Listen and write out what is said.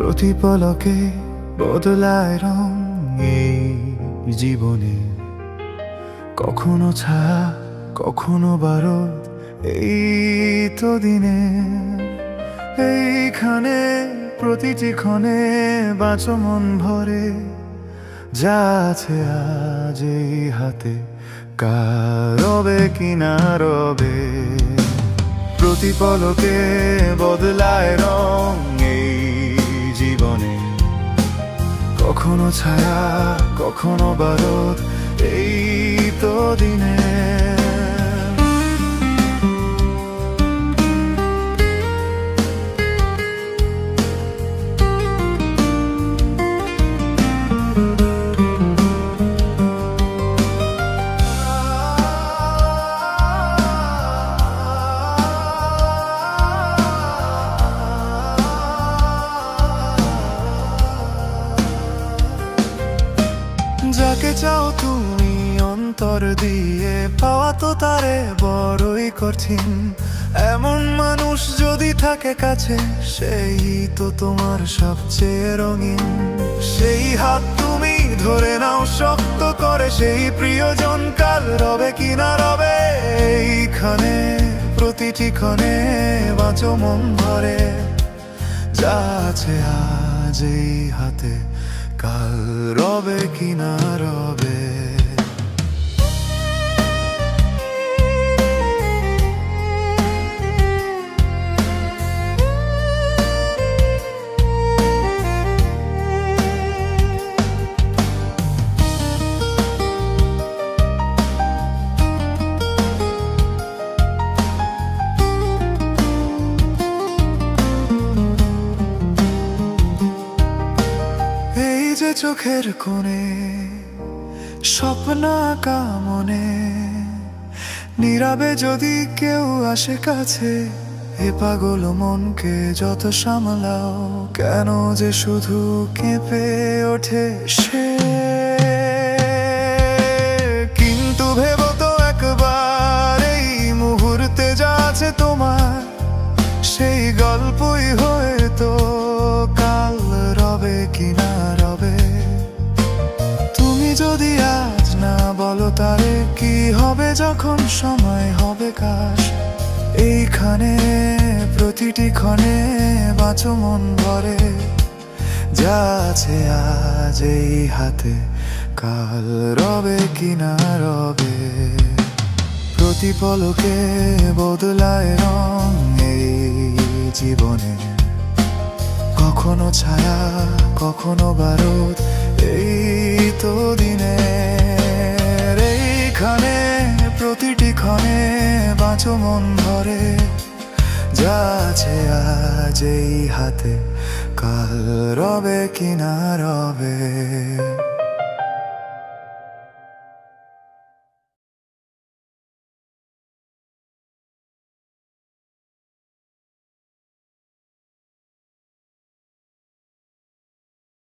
প্রতি পলকে বদলায় রং এই জীবনে, কখনো ছায়া কখনো বারো, এই তো দিনে। এইখানে প্রতিটি ক্ষণে বাঁচো মন ভরে, যা আছে আজ এই হাতে, কার রবে কি না রবে। প্রতি পলকে বদলায় রং এই জীবনে, কখনো ছায়া কখনো বারোদ, এই তো দিনে। যাকে চাও তুমি অন্তর দিয়ে, পাওয়া তো তারে বড়ই কঠিন। এমন মানুষ যদি থাকে কাছে, সেই তো তোমার সবচেয়ে রঙিন। সেই হাত তুমি ধরে নাও শক্ত করে, সেই প্রিয়জন কাল রবে কি না রবে। এইখানে প্রতিটি ক্ষণে বাঁচো মন ভরে, যা আছে আজ এই হাতে, কাল রবে কি না রবে। যে চোখের কোণে স্বপ্ন আঁকা মনে, নীরবে যদি কেউ আসে কাছে, এ পাগল মনকে যত সামলাও, কেন যে শুধু কেঁপে ওঠে সে। কিন্তু ভেবো তো একবার, এই মুহূর্তে যা আছে তোমার, সেই গল্পই হয়তো কাল রবে কি না রবে। তুমি যদি আজ না বলো তারে, কি হবে যখন সময় হবে কাশ। এইখানে প্রতিটি ক্ষণে বাঁচো মন ভরে, যা আছে আজ এই হাতে, কাল রবে কি না রবে। প্রতি পলকে বদলায় রং এই জীবনে, কখনো ছায়া কখনো বারোদ, এই তো দিনে। এইখানে প্রতিটি ক্ষণে বাঁচো মন ভরে, যা আছে আজ এই হাতে, কাল রবে কি না রবে।